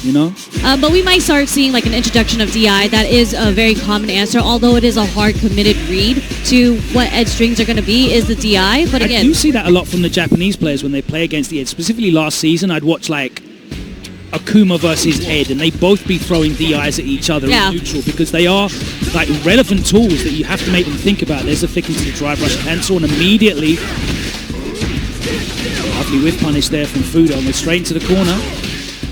You know? But we might start seeing like an introduction of DI. That is a very common answer, although it is a hard committed read to what edge strings are going to be, is the DI. But again, I do see that a lot from the Japanese players when they play against the edge. Specifically last season, I'd watch like Akuma versus Ed, and they both be throwing DIs at each other in neutral, because they are like relevant tools that you have to make them think about. There's a flick into the drive rush cancel, and immediately, lovely whiff punish there from FUUDO, and we're straight into the corner.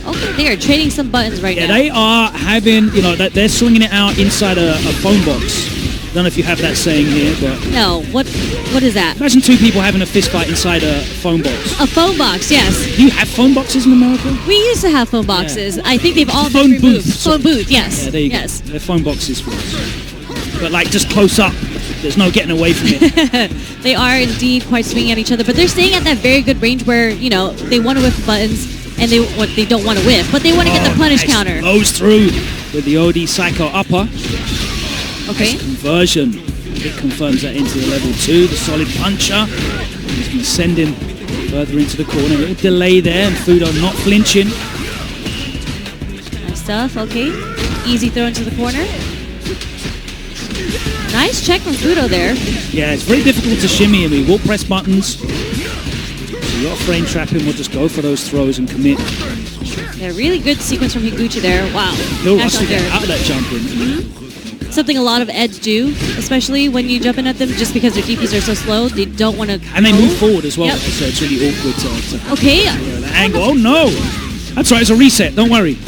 Okay, they are trading some buttons right now. Yeah, they are having, you know, they're swinging it out inside a phone box. I don't know if you have that saying here, but... No, what is that? Imagine two people having a fist fight inside a phone box. A phone box, yes. Do you have phone boxes in America? We used to have phone boxes. Yeah. I think they've all been removed. Booth. Phone booth, yes. Yeah, there you go. They're phone boxes for us. But like just close up, there's no getting away from it. They are indeed quite swinging at each other, but they're staying at that very good range where, you know, they want to whiff buttons and they don't want to whiff, but they want to get the punish counter. Blows through with the OD Psycho upper. Okay. Nice conversion. It confirms that into the level 2. The solid puncher. He's been sending further into the corner. A little delay there, and FUUDO not flinching. Nice stuff. Okay. Easy throw into the corner. Nice check from FUUDO there. Yeah, it's very difficult to shimmy him. He will press buttons. A lot of frame trapping. We'll just go for those throws and commit. Yeah, really good sequence from HIGUCHI there. Wow. He'll rush to get out of that jump in. Mm-hmm. Something a lot of Eds do, especially when you jump in at them, just because their DPs are so slow. They don't want to. And they move forward as well, so it's really awkward to okay. The angle. Oh no! That's right. It's a reset. Don't worry.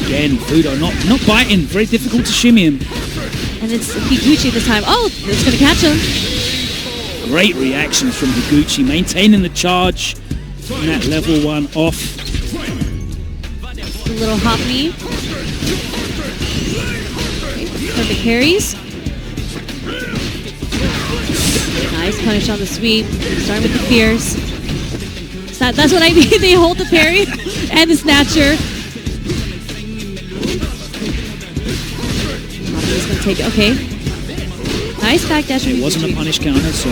Again, FUUDO not biting. Very difficult to shimmy him. And it's HIGUCHI this time. Oh, it's going to catch him. Great reactions from HIGUCHI, maintaining the charge in that level 1 off. A little hop knee. Okay, perfect parries. Nice punish on the sweep. Starting with the fierce. That's what I mean. They hold the parry and the snatcher. He's going to take it. Okay. Nice backdash. It wasn't a punish counter, so...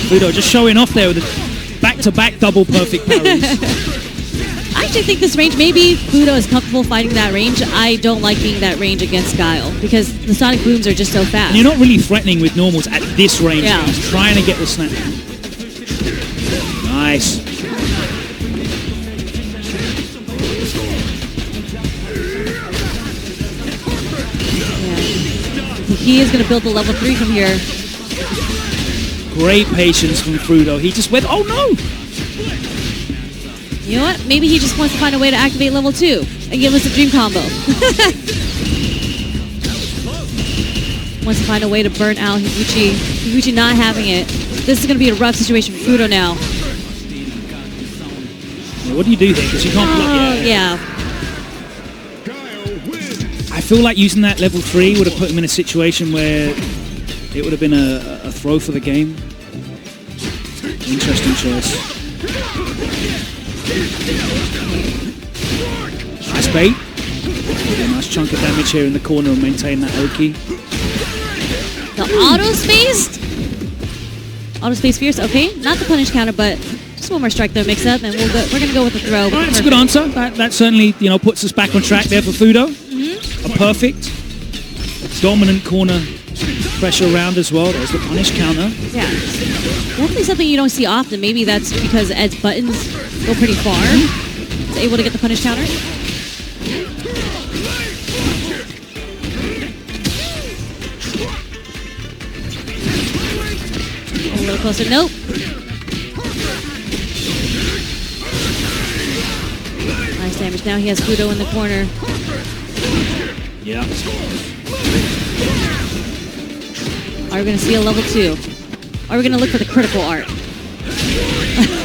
FUUDO just showing off there with a back-to-back double perfect parries. I actually think this range, maybe FUUDO is comfortable fighting that range. I don't like being that range against Guile because the sonic booms are just so fast. And you're not really threatening with normals at this range. Yeah. He's trying to get the snap. Nice. He is going to build the level 3 from here. Great patience from FUUDO. He just went, oh no! You know what? Maybe he just wants to find a way to activate level 2 and give us a dream combo. Wants to find a way to burn out HIGUCHI. HIGUCHI not having it. This is going to be a rough situation for FUUDO now. Yeah, what do you do there? Because you can't block. Yeah. I feel like using that level 3 would have put him in a situation where it would have been a throw for the game. Interesting choice. Nice bait. A nice chunk of damage here in the corner and maintain that Oki. The auto spaced? Auto space fierce, okay. Not the punish counter, but just one more strike though mix up and we're going to go with the throw. All right, that's a good answer. That certainly, you know, puts us back on track there for FUUDO. A perfect dominant corner pressure round as well. There's the punish counter. Yeah, definitely something you don't see often. Maybe that's because Ed's buttons go pretty far. He's able to get the punish counter. A little closer. Nope. Nice damage. Now he has FUUDO in the corner. Yeah. Are we going to see a level 2? Are we going to look for the critical art?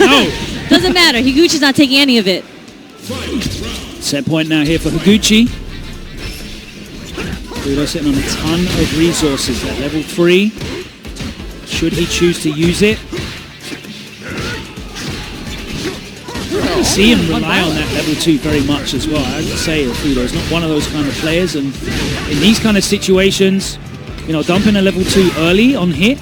No. Doesn't matter. HIGUCHI's not taking any of it. Set point now here for HIGUCHI. FUUDO sitting on a ton of resources at level 3. Should he choose to use it? I see him rely on that level 2 very much as well. I would say FUUDO is not one of those kind of players, and in these kind of situations, you know, dumping a level 2 early on hit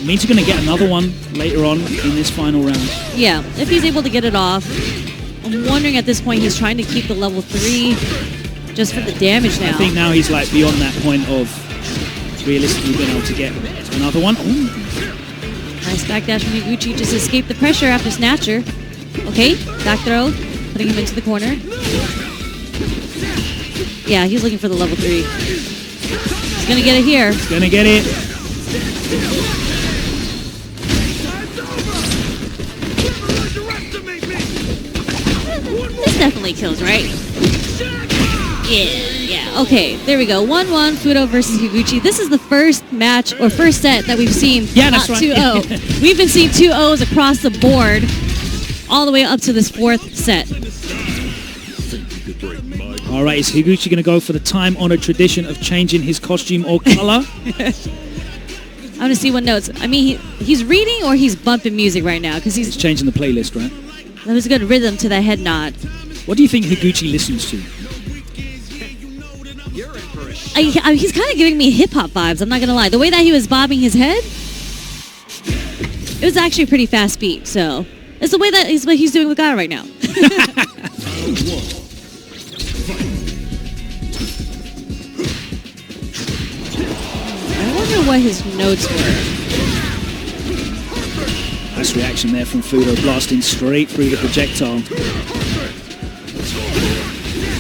means you're going to get another one later on in this final round. Yeah, if he's able to get it off. I'm wondering at this point he's trying to keep the level 3 just for the damage now. I think now he's like beyond that point of realistically being able to get another one. Ooh. Nice backdash from Higuchi. Just escaped the pressure after Snatcher. Okay, back throw. Putting him into the corner. Yeah, he's looking for the level 3. He's going to get it here. He's going to get it. This definitely kills, right? Yeah. Okay, there we go. 1-1, FUUDO versus Higuchi. This is the first match, or first set that we've seen. Yeah, that's not right. 2-0. We've been seeing 2-0s across the board, all the way up to this 4th set. All right, is Higuchi going to go for the time-honored tradition of changing his costume or color? I want to see what notes. I mean, he's reading or he's bumping music right now because he's changing the playlist, right? That was a good rhythm to that head nod. What do you think Higuchi listens to? He's kind of giving me hip-hop vibes, I'm not going to lie. The way that he was bobbing his head, it was actually a pretty fast beat, so it's the way that what he's doing with Guile right now. I wonder what his notes were. Nice reaction there from FUUDO, blasting straight through the projectile.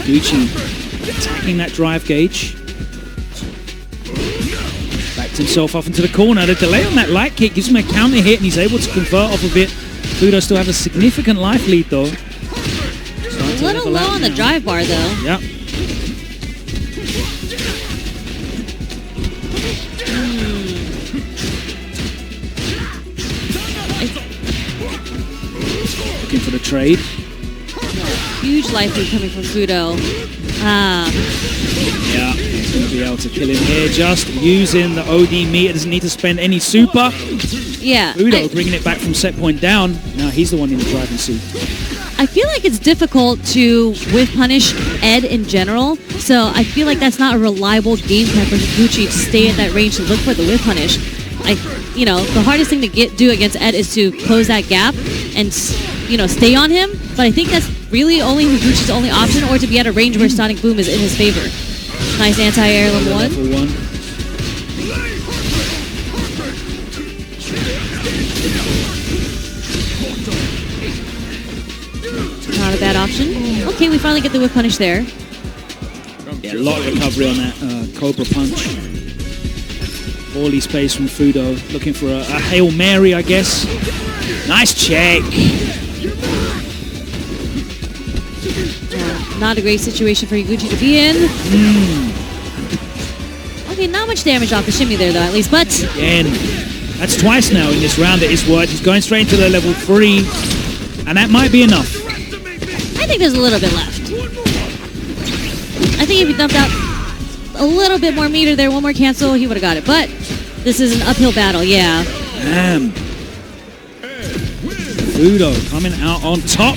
Higuchi attacking that drive gauge. Backed himself off into the corner. The delay on that light kick gives him a counter hit and he's able to convert off of it. FUUDO still have a significant life lead though. A little low on the drive bar though. Yep. Looking for the trade. Huge life lead coming from FUUDO. Yeah, he's going to be able to kill him here just using the OD meter. Doesn't need to spend any super. Yeah. FUUDO bringing it back from set point down. Now he's the one in the driving seat. I feel like it's difficult to whiff punish Ed in general, so I feel like that's not a reliable game plan for Higuchi to stay at that range to look for the whiff punish. The hardest thing to do against Ed is to close that gap and, stay on him, but I think that's really only Higuchi's only option, or to be at a range where Sonic Boom is in his favor. Nice anti-air level 1. Not a bad option. Okay, we finally get the whip punish there. Yeah, a lot of recovery on that Cobra punch. Poorly spaced from FUUDO, looking for a Hail Mary, I guess. Nice check. Not a great situation for Higuchi to be in. Okay, not much damage off the shimmy there, though, at least, but... Again, that's twice now in this round that it's worked. He's going straight into the level 3, and that might be enough. I think there's a little bit left. I think if he dumped out a little bit more meter there, one more cancel, he would have got it. But this is an uphill battle, yeah. FUUDO coming out on top.